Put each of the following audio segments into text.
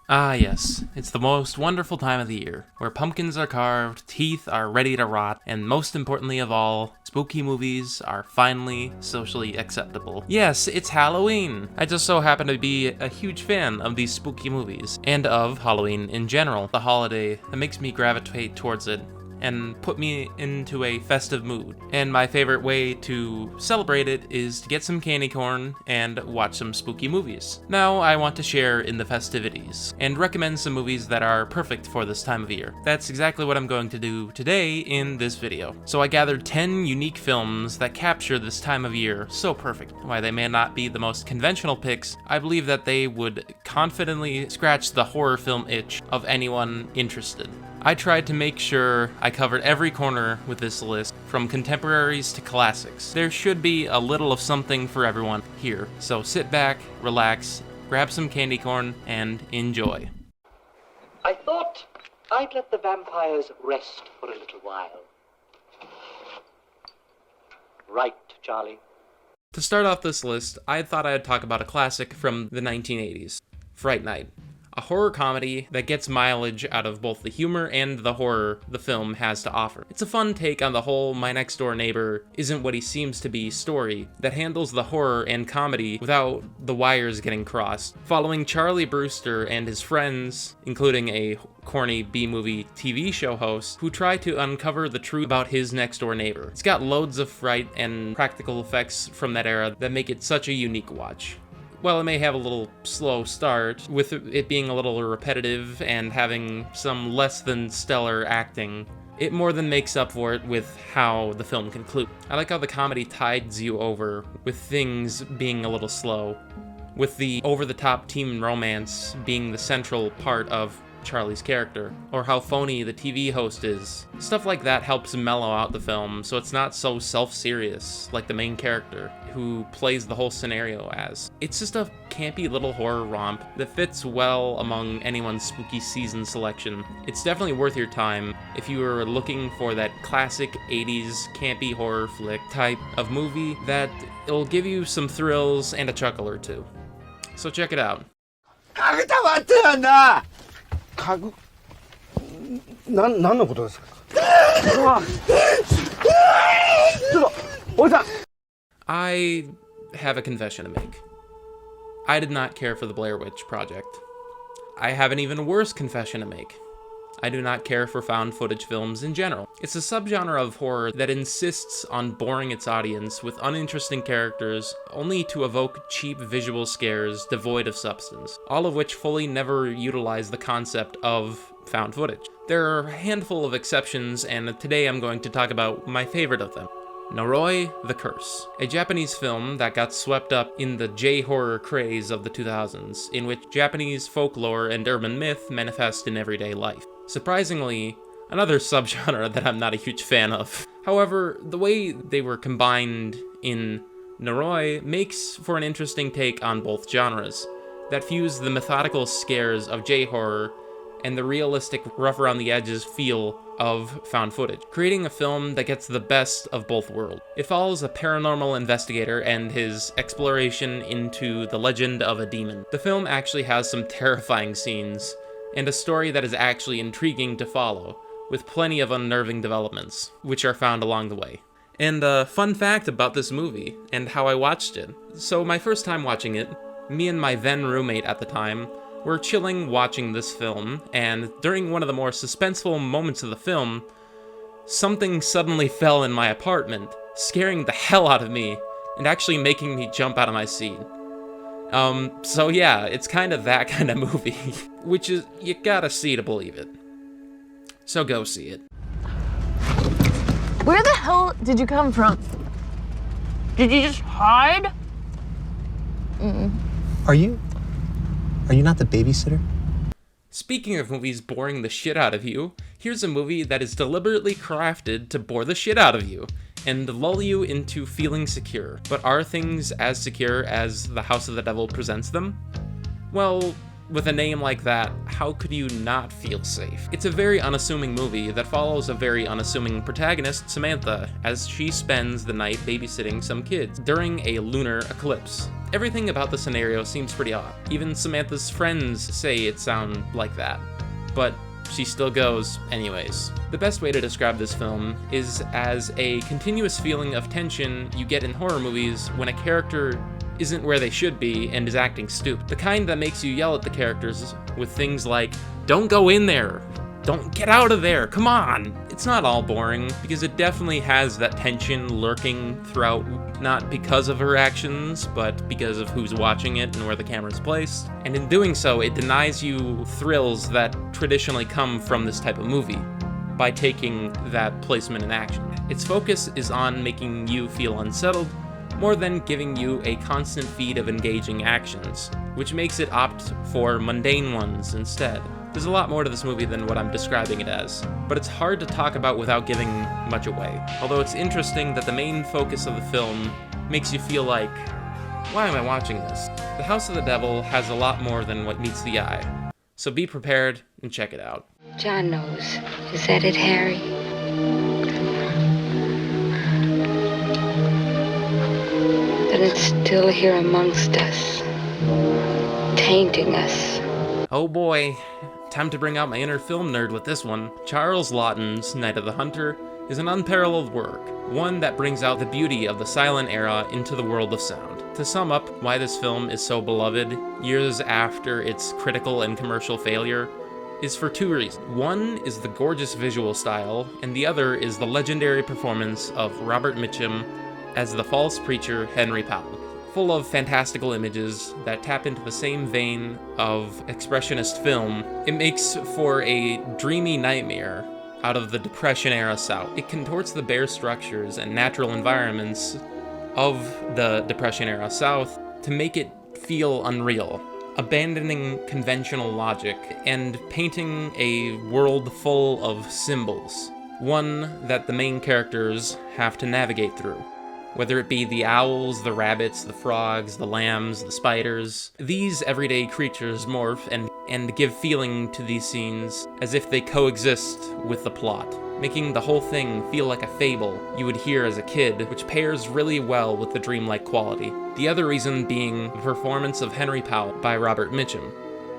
Ah, yes. It's the most wonderful time of the year, where pumpkins are carved, teeth are ready to rot, and most importantly of all, spooky movies are finally socially acceptable. Yes, it's Halloween! I just so happen to be a huge fan of these spooky movies, and of Halloween in general, the holiday that makes me gravitate towards it and put me into a festive mood. And my favorite way to celebrate it is to get some candy corn and watch some spooky movies. Now I want to share in the festivities and recommend some movies that are perfect for this time of year. That's exactly what I'm going to do today in this video. So I gathered 10 unique films that capture this time of year so perfect. While they may not be the most conventional picks, I believe that they would confidently scratch the horror film itch of anyone interested. I tried to make sure I covered every corner with this list, from contemporaries to classics. There should be a little of something for everyone here, so sit back, relax, grab some candy corn, and enjoy. I thought I'd let the vampires rest for a little while. Right, Charlie. To start off this list, I thought I'd talk about a classic from the 1980s, Fright Night. A horror comedy that gets mileage out of both the humor and the horror the film has to offer. It's a fun take on the whole my next door neighbor isn't what he seems to be story that handles the horror and comedy without the wires getting crossed, following Charlie Brewster and his friends, including a corny B-movie TV show host, who try to uncover the truth about his next door neighbor. It's got loads of fright and practical effects from that era that make it such a unique watch. While it may have a little slow start, with it being a little repetitive and having some less than stellar acting, it more than makes up for it with how the film concludes. I like how the comedy tides you over, with things being a little slow, with the over-the-top teen romance being the central part of Charlie's character, or how phony the TV host is. Stuff like that helps mellow out the film so it's not so self-serious like the main character, who plays the whole scenario as. It's just a campy little horror romp that fits well among anyone's spooky season selection. It's definitely worth your time if you are looking for that classic 80s campy horror flick type of movie that it'll give you some thrills and a chuckle or two. So check it out. 何のことですかちょっとおじさん I have a confession to make. I did not care for the Blair Witch Project. I have an even worse confession to make. I do not care for found footage films in general. It's a subgenre of horror that insists on boring its audience with uninteresting characters only to evoke cheap visual scares devoid of substance, all of which fully never utilize the concept of found footage. There are a handful of exceptions, and today I'm going to talk about my favorite of them. Noroi The Curse, a Japanese film that got swept up in the J-horror craze of the 2000s, in which Japanese folklore and urban myth manifest in everyday life. Surprisingly, another subgenre that I'm not a huge fan of. However, the way they were combined in Noroi makes for an interesting take on both genres, that fuse the methodical scares of J-horror and the realistic, rough-around-the-edges feel of found footage, creating a film that gets the best of both worlds. It follows a paranormal investigator and his exploration into the legend of a demon. The film actually has some terrifying scenes, and a story that is actually intriguing to follow, with plenty of unnerving developments, which are found along the way. And a fun fact about this movie, and how I watched it. So my first time watching it, me and my then roommate at the time were chilling watching this film, and during one of the more suspenseful moments of the film, something suddenly fell in my apartment, scaring the hell out of me, and actually making me jump out of my seat. So yeah, it's kind of that kind of movie, which is, you gotta see to believe it. So go see it. Where the hell did you come from? Did you just hide? Are you not the babysitter? Speaking of movies boring the shit out of you, here's a movie that is deliberately crafted to bore the shit out of you, and lull you into feeling secure. But are things as secure as The House of the Devil presents them? Well, with a name like that, how could you not feel safe? It's a very unassuming movie that follows a very unassuming protagonist, Samantha, as she spends the night babysitting some kids during a lunar eclipse. Everything about the scenario seems pretty odd. Even Samantha's friends say it sounds like that. But she still goes anyways. The best way to describe this film is as a continuous feeling of tension you get in horror movies when a character isn't where they should be and is acting stupid. The kind that makes you yell at the characters with things like, "Don't go in there! Don't get out of there! Come on!" It's not all boring, because it definitely has that tension lurking throughout, not because of her actions, but because of who's watching it and where the camera's placed. And in doing so, it denies you thrills that traditionally come from this type of movie by taking that placement in action. Its focus is on making you feel unsettled, more than giving you a constant feed of engaging actions, which makes it opt for mundane ones instead. There's a lot more to this movie than what I'm describing it as, but it's hard to talk about without giving much away. Although it's interesting that the main focus of the film makes you feel like, why am I watching this? The House of the Devil has a lot more than what meets the eye, so be prepared and check it out. John knows. Is that it, Harry? That it's still here amongst us, tainting us. Oh boy, time to bring out my inner film nerd with this one. Charles Laughton's Night of the Hunter is an unparalleled work, one that brings out the beauty of the silent era into the world of sound. To sum up why this film is so beloved years after its critical and commercial failure is for two reasons. One is the gorgeous visual style, and the other is the legendary performance of Robert Mitchum as the false preacher Henry Powell. Full of fantastical images that tap into the same vein of expressionist film, it makes for a dreamy nightmare out of the Depression-era South. It contorts the bare structures and natural environments of the Depression-era South to make it feel unreal, abandoning conventional logic and painting a world full of symbols, one that the main characters have to navigate through. Whether it be the owls, the rabbits, the frogs, the lambs, the spiders, these everyday creatures morph and give feeling to these scenes as if they coexist with the plot, making the whole thing feel like a fable you would hear as a kid, which pairs really well with the dreamlike quality. The other reason being the performance of Henry Powell by Robert Mitchum,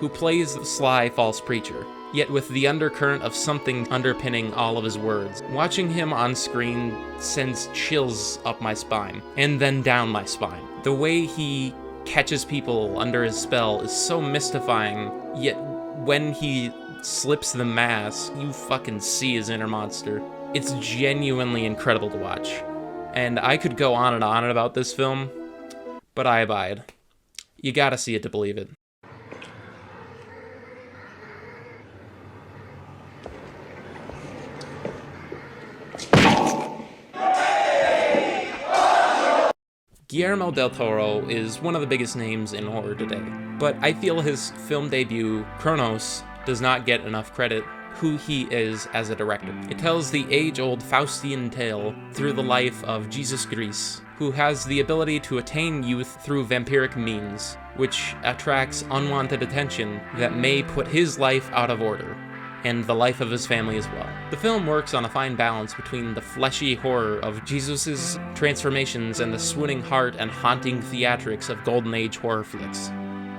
who plays the sly false preacher, yet with the undercurrent of something underpinning all of his words. Watching him on screen sends chills up my spine, and then down my spine. The way he catches people under his spell is so mystifying, yet when he slips the mask, you fucking see his inner monster. It's genuinely incredible to watch. And I could go on and on about this film, but I abide. You gotta see it to believe it. Guillermo del Toro is one of the biggest names in horror today, but I feel his film debut, Cronos, does not get enough credit who he is as a director. It tells the age-old Faustian tale through the life of Jesus Gris, who has the ability to attain youth through vampiric means, which attracts unwanted attention that may put his life out of order, and the life of his family as well. The film works on a fine balance between the fleshy horror of Jesus' transformations and the swooning heart and haunting theatrics of Golden Age horror flicks.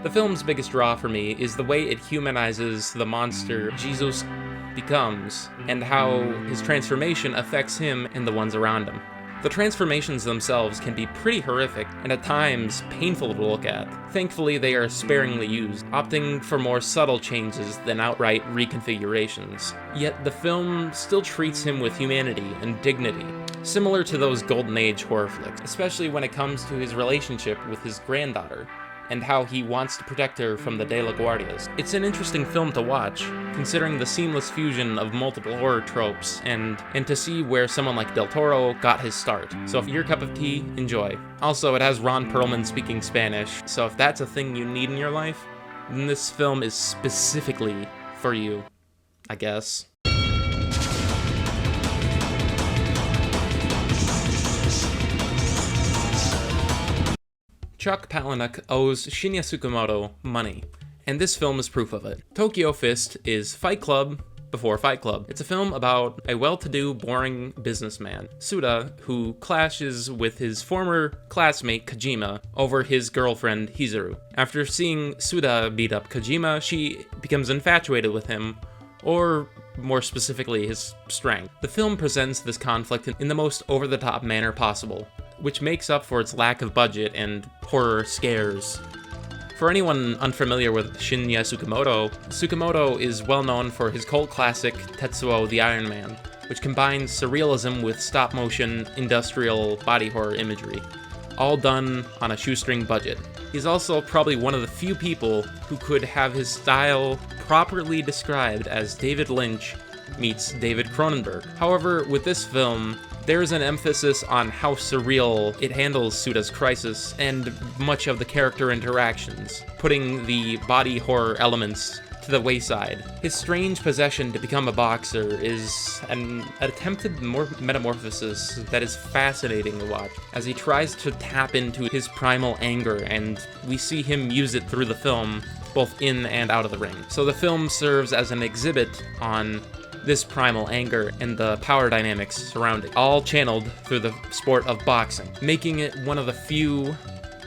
The film's biggest draw for me is the way it humanizes the monster Jesus becomes, and how his transformation affects him and the ones around him. The transformations themselves can be pretty horrific, and at times painful to look at. Thankfully, they are sparingly used, opting for more subtle changes than outright reconfigurations. Yet the film still treats him with humanity and dignity, similar to those Golden Age horror flicks, especially when it comes to his relationship with his granddaughter, and how he wants to protect her from the De La Guardias. It's an interesting film to watch, considering the seamless fusion of multiple horror tropes, and to see where someone like Del Toro got his start. So if your cup of tea, enjoy. Also, it has Ron Perlman speaking Spanish, so if that's a thing you need in your life, then this film is specifically for you, I guess. Chuck Palahniuk owes Shinya Tsukamoto money, and this film is proof of it. Tokyo Fist is Fight Club before Fight Club. It's a film about a well-to-do, boring businessman, Suda, who clashes with his former classmate Kojima over his girlfriend Hizuru. After seeing Suda beat up Kojima, she becomes infatuated with him, or more specifically, his strength. The film presents this conflict in the most over-the-top manner possible, which makes up for its lack of budget and horror scares. For anyone unfamiliar with Shinya Tsukamoto is well known for his cult classic Tetsuo the Iron Man, which combines surrealism with stop-motion industrial body horror imagery, all done on a shoestring budget. He's also probably one of the few people who could have his style properly described as David Lynch meets David Cronenberg. However, with this film, there's an emphasis on how surreal it handles Suda's crisis and much of the character interactions, putting the body horror elements to the wayside. His strange possession to become a boxer is an attempted metamorphosis that is fascinating to watch, as he tries to tap into his primal anger, and we see him use it through the film, both in and out of the ring. So the film serves as an exhibit on this primal anger and the power dynamics surrounding, all channeled through the sport of boxing, making it one of the few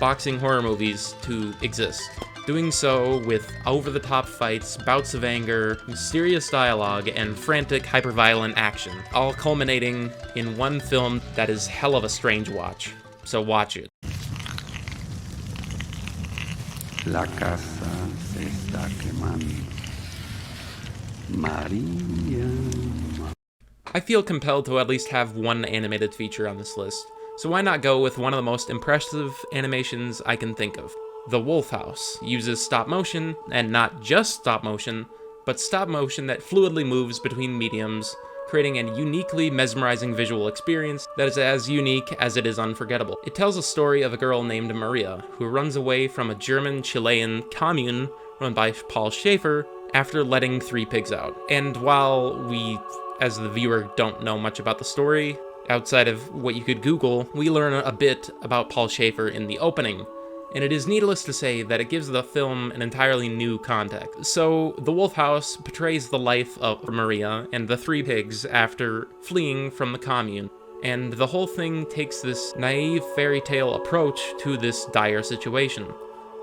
boxing horror movies to exist. Doing so with over-the-top fights, bouts of anger, mysterious dialogue, and frantic, hyper-violent action, all culminating in one film that is hell of a strange watch. So watch it. La casa se está quemando. Maria. I feel compelled to at least have one animated feature on this list, so why not go with one of the most impressive animations I can think of. The Wolf House uses stop motion, and not just stop motion, but stop motion that fluidly moves between mediums, creating a uniquely mesmerizing visual experience that is as unique as it is unforgettable. It tells a story of a girl named Maria, who runs away from a German-Chilean commune run by Paul Schaefer after letting 3 pigs out. And while we, as the viewer, don't know much about the story, outside of what you could Google, we learn a bit about Paul Schaefer in the opening, and it is needless to say that it gives the film an entirely new context. So, The Wolf House portrays the life of Maria and the 3 pigs after fleeing from the commune, and the whole thing takes this naive fairy tale approach to this dire situation,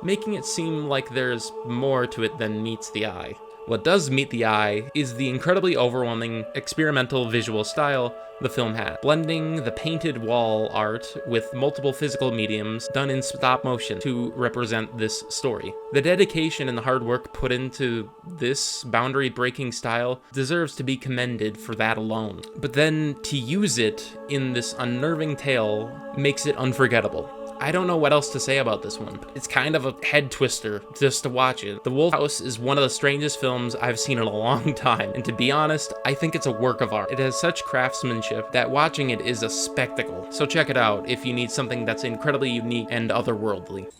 making it seem like there's more to it than meets the eye. What does meet the eye is the incredibly overwhelming experimental visual style the film had, blending the painted wall art with multiple physical mediums done in stop motion to represent this story. The dedication and the hard work put into this boundary-breaking style deserves to be commended for that alone. But then to use it in this unnerving tale makes it unforgettable. I don't know what else to say about this one. It's kind of a head twister just to watch it. The Wolf House is one of the strangest films I've seen in a long time, and to be honest, I think it's a work of art. It has such craftsmanship that watching it is a spectacle. So check it out if you need something that's incredibly unique and otherworldly.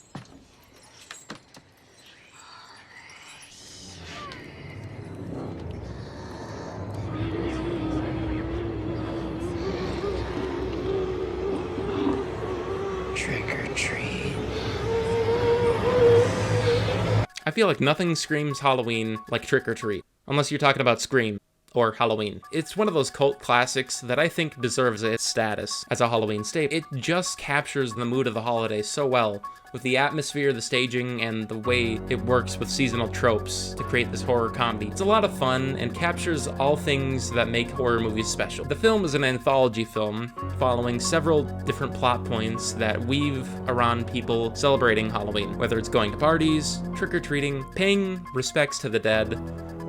I feel like nothing screams Halloween like Trick or Treat, unless you're talking about Scream or Halloween. It's one of those cult classics that I think deserves its status as a Halloween staple. It just captures the mood of the holiday so well, with the atmosphere, the staging, and the way it works with seasonal tropes to create this horror comedy. It's a lot of fun and captures all things that make horror movies special. The film is an anthology film following several different plot points that weave around people celebrating Halloween, whether it's going to parties, trick-or-treating, paying respects to the dead,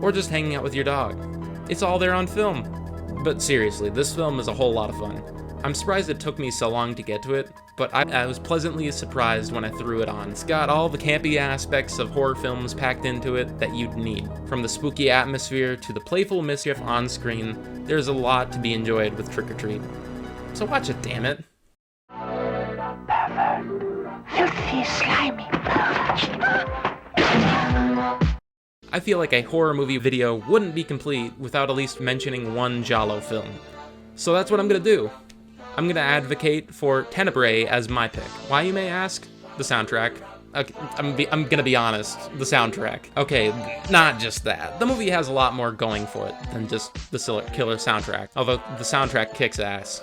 or just hanging out with your dog. It's all there on film. But seriously, this film is a whole lot of fun. I'm surprised it took me so long to get to it, but I was pleasantly surprised when I threw it on. It's got all the campy aspects of horror films packed into it that you'd need. From the spooky atmosphere to the playful mischief on screen, there's a lot to be enjoyed with Trick or Treat. So watch it, damn it. Pervert. Filthy, slimy pervert. I feel like a horror movie video wouldn't be complete without at least mentioning one Giallo film. So that's what I'm gonna do. I'm gonna advocate for Tenebre as my pick. Why, you may ask? The soundtrack. Okay, I'm gonna be honest, the soundtrack. Okay, not just that. The movie has a lot more going for it than just the killer soundtrack, although the soundtrack kicks ass.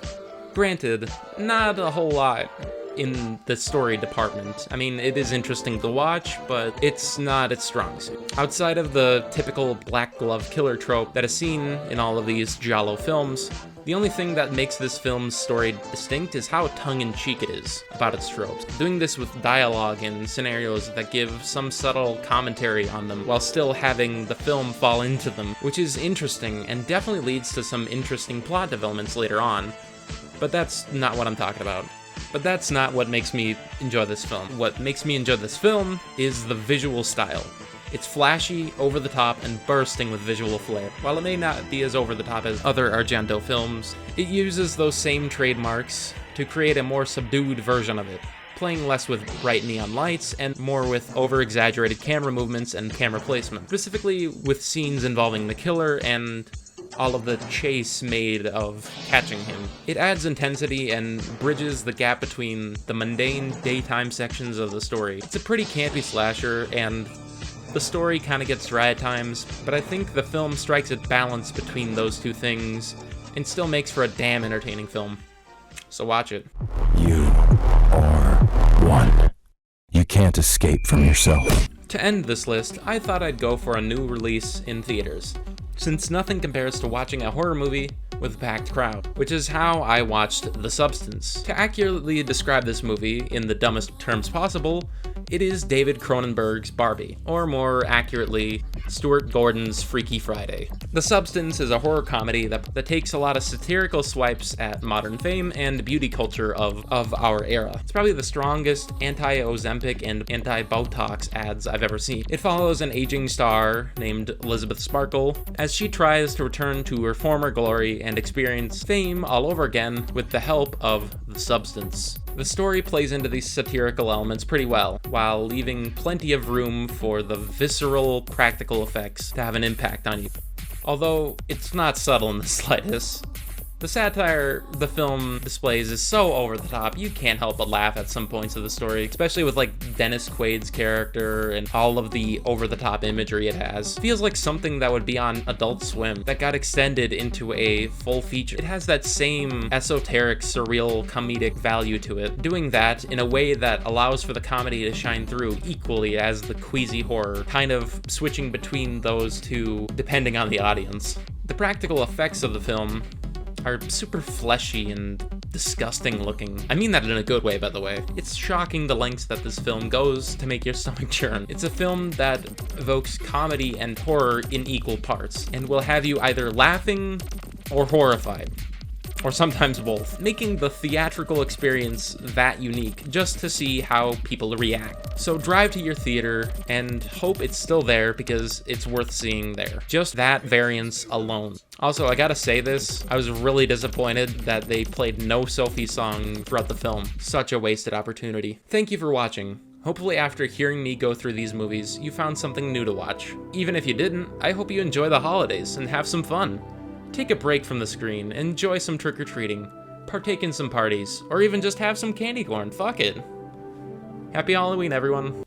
Granted, not a whole lot in the story department. I mean, it is interesting to watch, but it's not its strong suit. Outside of the typical black glove killer trope that is seen in all of these giallo films, the only thing that makes this film's story distinct is how tongue-in-cheek it is about its tropes, doing this with dialogue and scenarios that give some subtle commentary on them while still having the film fall into them, which is interesting and definitely leads to some interesting plot developments later on. But that's not what I'm talking about. But that's not what makes me enjoy this film. What makes me enjoy this film is the visual style. It's flashy, over the top, and bursting with visual flair. While it may not be as over the top as other Argento films, it uses those same trademarks to create a more subdued version of it, playing less with bright neon lights and more with over-exaggerated camera movements and camera placement, specifically with scenes involving the killer and all of the chase made of catching him. It adds intensity and bridges the gap between the mundane daytime sections of the story. It's a pretty campy slasher, and the story kind of gets dry at times, but I think the film strikes a balance between those two things and still makes for a damn entertaining film. So watch it. You are one. You can't escape from yourself. To end this list, I thought I'd go for a new release in theaters, since nothing compares to watching a horror movie with a packed crowd, which is how I watched The Substance. To accurately describe this movie in the dumbest terms possible, it is David Cronenberg's Barbie, or more accurately, Stuart Gordon's Freaky Friday. The Substance is a horror comedy that takes a lot of satirical swipes at modern fame and beauty culture of our era. It's probably the strongest anti-Ozempic and anti-Botox ads I've ever seen. It follows an aging star named Elizabeth Sparkle as she tries to return to her former glory and experience fame all over again with the help of the substance. The story plays into these satirical elements pretty well, while leaving plenty of room for the visceral practical effects to have an impact on you. Although it's not subtle in the slightest. The satire the film displays is so over the top, you can't help but laugh at some points of the story, especially with like Dennis Quaid's character and all of the over the top imagery it has. Feels like something that would be on Adult Swim that got extended into a full feature. It has that same esoteric, surreal, comedic value to it, doing that in a way that allows for the comedy to shine through equally as the queasy horror, kind of switching between those two depending on the audience. The practical effects of the film are super fleshy and disgusting looking. I mean that in a good way, by the way. It's shocking the lengths that this film goes to make your stomach churn. It's a film that evokes comedy and horror in equal parts, and will have you either laughing or horrified, or sometimes both, making the theatrical experience that unique just to see how people react. So drive to your theater and hope it's still there, because it's worth seeing there. Just that variance alone. Also, I gotta say this, I was really disappointed that they played no Sophie song throughout the film. Such a wasted opportunity. Thank you for watching. Hopefully after hearing me go through these movies, you found something new to watch. Even if you didn't, I hope you enjoy the holidays and have some fun. Take a break from the screen, enjoy some trick-or-treating, partake in some parties, or even just have some candy corn, fuck it. Happy Halloween, everyone.